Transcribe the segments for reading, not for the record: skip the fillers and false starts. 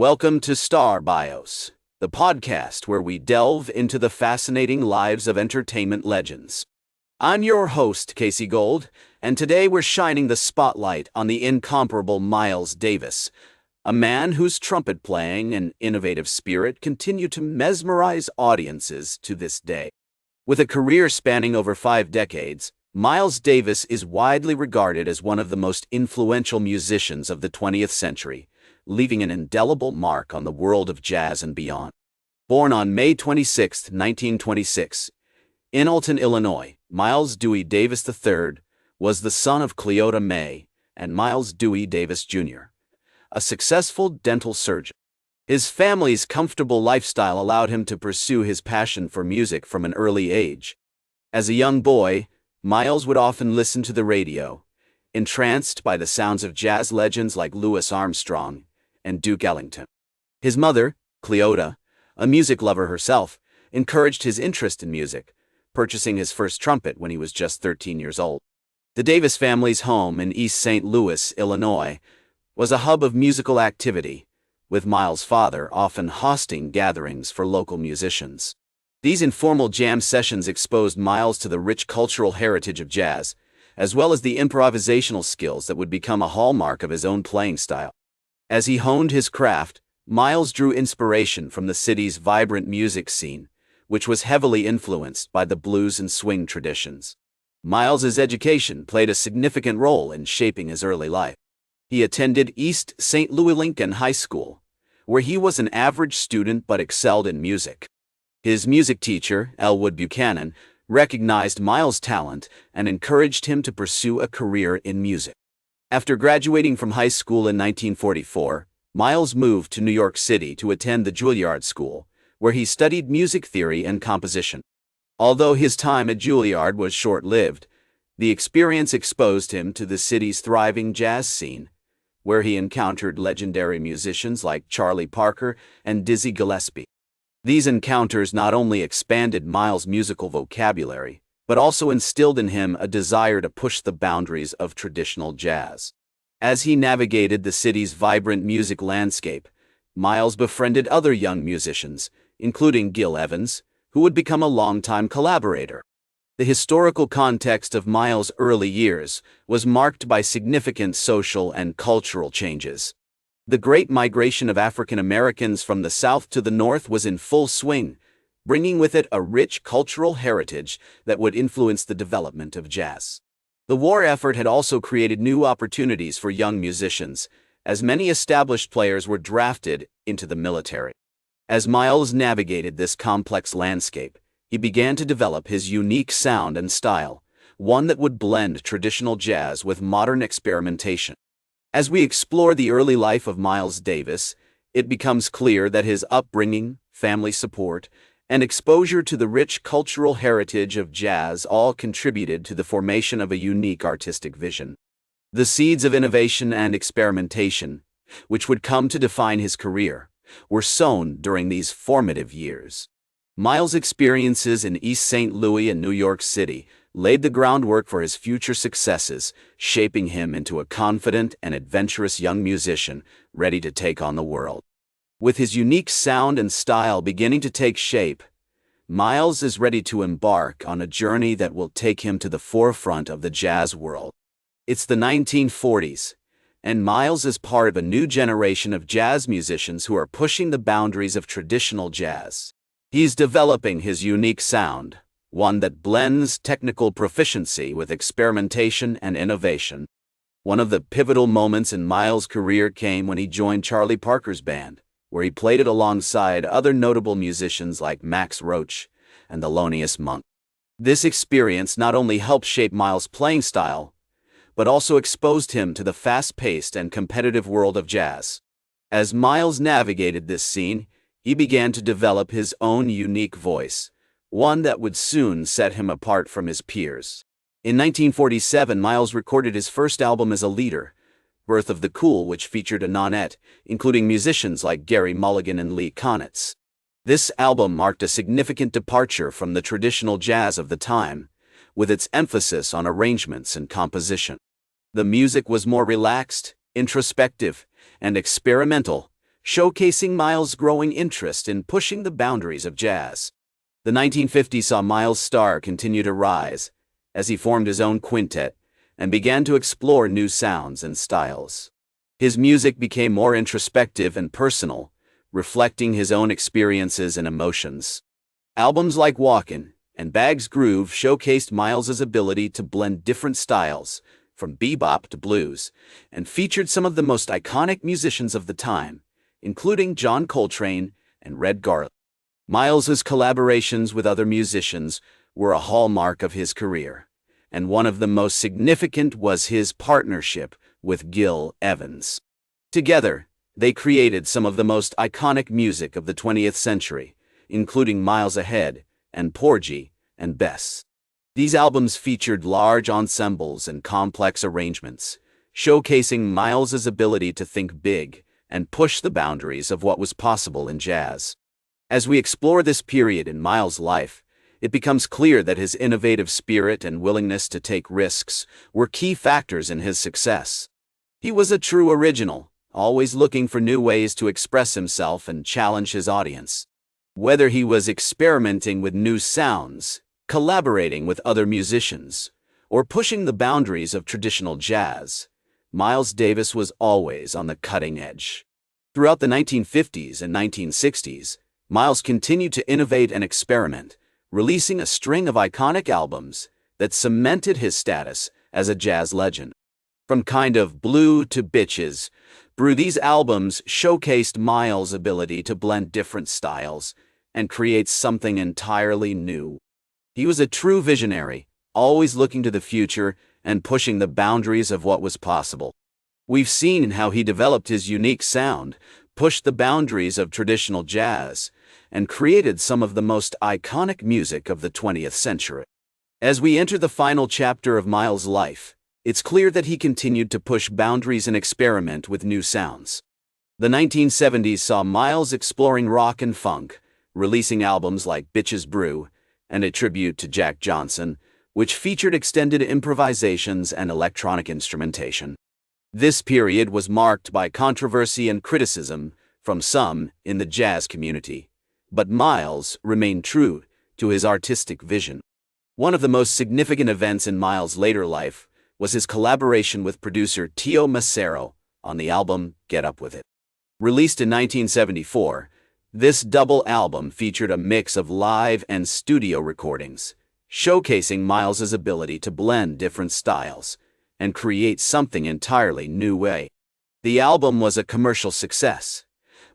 Welcome to Star Bios, the podcast where we delve into the fascinating lives of entertainment legends. I'm your host, Casey Gold, and today we're shining the spotlight on the incomparable Miles Davis, a man whose trumpet playing and innovative spirit continue to mesmerize audiences to this day. With a career spanning over 5 decades, Miles Davis is widely regarded as one of the most influential musicians of the 20th century, leaving an indelible mark on the world of jazz and beyond. Born on May 26, 1926, in Alton, Illinois, Miles Dewey Davis III was the son of Cleota May and Miles Dewey Davis Jr., a successful dental surgeon. His family's comfortable lifestyle allowed him to pursue his passion for music from an early age. As a young boy, Miles would often listen to the radio, entranced by the sounds of jazz legends like Louis Armstrong and Duke Ellington. His mother, Cleota, a music lover herself, encouraged his interest in music, purchasing his first trumpet when he was just 13 years old. The Davis family's home in East St. Louis, Illinois, was a hub of musical activity, with Miles' father often hosting gatherings for local musicians. These informal jam sessions exposed Miles to the rich cultural heritage of jazz, as well as the improvisational skills that would become a hallmark of his own playing style. As he honed his craft, Miles drew inspiration from the city's vibrant music scene, which was heavily influenced by the blues and swing traditions. Miles's education played a significant role in shaping his early life. He attended East St. Louis Lincoln High School, where he was an average student but excelled in music. His music teacher, Elwood Buchanan, recognized Miles' talent and encouraged him to pursue a career in music. After graduating from high school in 1944, Miles moved to New York City to attend the Juilliard School, where he studied music theory and composition. Although his time at Juilliard was short-lived, the experience exposed him to the city's thriving jazz scene, where he encountered legendary musicians like Charlie Parker and Dizzy Gillespie. These encounters not only expanded Miles' musical vocabulary, but also instilled in him a desire to push the boundaries of traditional jazz. As he navigated the city's vibrant music landscape, Miles befriended other young musicians, including Gil Evans, who would become a longtime collaborator. The historical context of Miles' early years was marked by significant social and cultural changes. The Great Migration of African Americans from the South to the North was in full swing, bringing with it a rich cultural heritage that would influence the development of jazz. The war effort had also created new opportunities for young musicians, as many established players were drafted into the military. As Miles navigated this complex landscape, he began to develop his unique sound and style, one that would blend traditional jazz with modern experimentation. As we explore the early life of Miles Davis, it becomes clear that his upbringing, family support, and exposure to the rich cultural heritage of jazz all contributed to the formation of a unique artistic vision. The seeds of innovation and experimentation, which would come to define his career, were sown during these formative years. Miles' experiences in East St. Louis and New York City laid the groundwork for his future successes, shaping him into a confident and adventurous young musician ready to take on the world. With his unique sound and style beginning to take shape, Miles is ready to embark on a journey that will take him to the forefront of the jazz world. It's the 1940s, and Miles is part of a new generation of jazz musicians who are pushing the boundaries of traditional jazz. He's developing his unique sound, one that blends technical proficiency with experimentation and innovation. One of the pivotal moments in Miles' career came when he joined Charlie Parker's band, where he played it alongside other notable musicians like Max Roach and Thelonious Monk. This experience not only helped shape Miles' playing style, but also exposed him to the fast-paced and competitive world of jazz. As Miles navigated this scene, he began to develop his own unique voice, one that would soon set him apart from his peers. In 1947, Miles recorded his first album as a leader, Birth of the Cool, which featured a nonette, including musicians like Gary Mulligan and Lee Konitz. This album marked a significant departure from the traditional jazz of the time, with its emphasis on arrangements and composition. The music was more relaxed, introspective, and experimental, showcasing Miles' growing interest in pushing the boundaries of jazz. The 1950s saw Miles' star continue to rise as he formed his own quintet and began to explore new sounds and styles. His music became more introspective and personal, reflecting his own experiences and emotions. Albums like Walkin' and Bag's Groove showcased Miles's ability to blend different styles, from bebop to blues, and featured some of the most iconic musicians of the time, including John Coltrane and Red Garland. Miles's collaborations with other musicians were a hallmark of his career, and one of the most significant was his partnership with Gil Evans. Together, they created some of the most iconic music of the 20th century, including Miles Ahead and Porgy and Bess. These albums featured large ensembles and complex arrangements, showcasing Miles's ability to think big and push the boundaries of what was possible in jazz. As we explore this period in Miles' life, it becomes clear that his innovative spirit and willingness to take risks were key factors in his success. He was a true original, always looking for new ways to express himself and challenge his audience. Whether he was experimenting with new sounds, collaborating with other musicians, or pushing the boundaries of traditional jazz, Miles Davis was always on the cutting edge. Throughout the 1950s and 1960s, Miles continued to innovate and experiment, releasing a string of iconic albums that cemented his status as a jazz legend. From Kind of Blue to Bitches Brew, these albums showcased Miles' ability to blend different styles and create something entirely new. He was a true visionary, always looking to the future and pushing the boundaries of what was possible. We've seen how he developed his unique sound, pushed the boundaries of traditional jazz, and created some of the most iconic music of the 20th century. As we enter the final chapter of Miles' life, it's clear that he continued to push boundaries and experiment with new sounds. The 1970s saw Miles exploring rock and funk, releasing albums like Bitches Brew and a tribute to Jack Johnson, which featured extended improvisations and electronic instrumentation. This period was marked by controversy and criticism from some in the jazz community, but Miles remained true to his artistic vision. One of the most significant events in Miles' later life was his collaboration with producer Teo Macero on the album Get Up With It. Released in 1974, this double album featured a mix of live and studio recordings, showcasing Miles's ability to blend different styles and create something entirely new way. The album was a commercial success,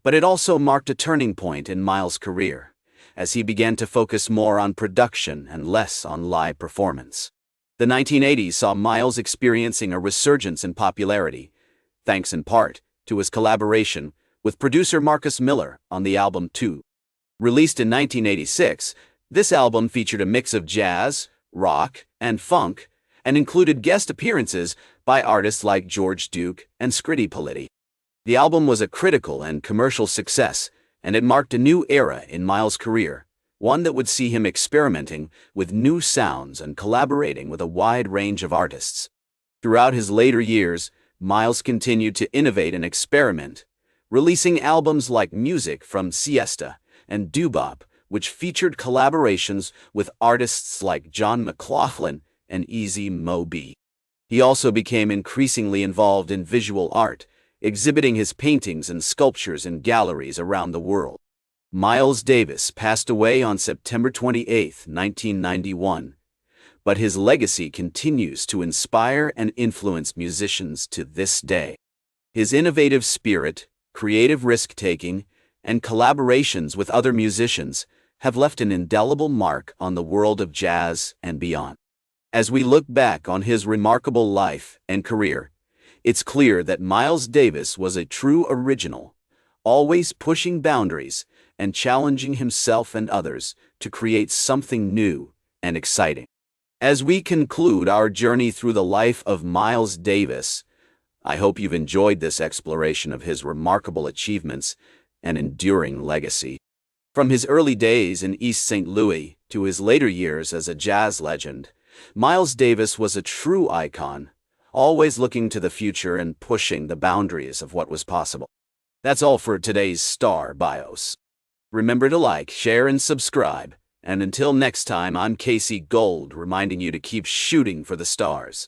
but it also marked a turning point in Miles' career, as he began to focus more on production and less on live performance. The 1980s saw Miles experiencing a resurgence in popularity, thanks in part to his collaboration with producer Marcus Miller on the album 2. Released in 1986, this album featured a mix of jazz, rock, and funk, and included guest appearances by artists like George Duke and Scritti Politti. The album was a critical and commercial success, and it marked a new era in Miles' career, one that would see him experimenting with new sounds and collaborating with a wide range of artists. Throughout his later years, Miles continued to innovate and experiment, releasing albums like Music from Siesta and Doo-Bop, which featured collaborations with artists like John McLaughlin and Easy Mo Bee. He also became increasingly involved in visual art, exhibiting his paintings and sculptures in galleries around the world. Miles Davis passed away on September 28, 1991, but his legacy continues to inspire and influence musicians to this day. His innovative spirit, creative risk-taking, and collaborations with other musicians have left an indelible mark on the world of jazz and beyond. As we look back on his remarkable life and career, it's clear that Miles Davis was a true original, always pushing boundaries and challenging himself and others to create something new and exciting. As we conclude our journey through the life of Miles Davis, I hope you've enjoyed this exploration of his remarkable achievements and enduring legacy. From his early days in East St. Louis to his later years as a jazz legend, Miles Davis was a true icon, always looking to the future and pushing the boundaries of what was possible. That's all for today's Star Bios. Remember to like, share, and subscribe. And until next time, I'm Casey Gold, reminding you to keep shooting for the stars.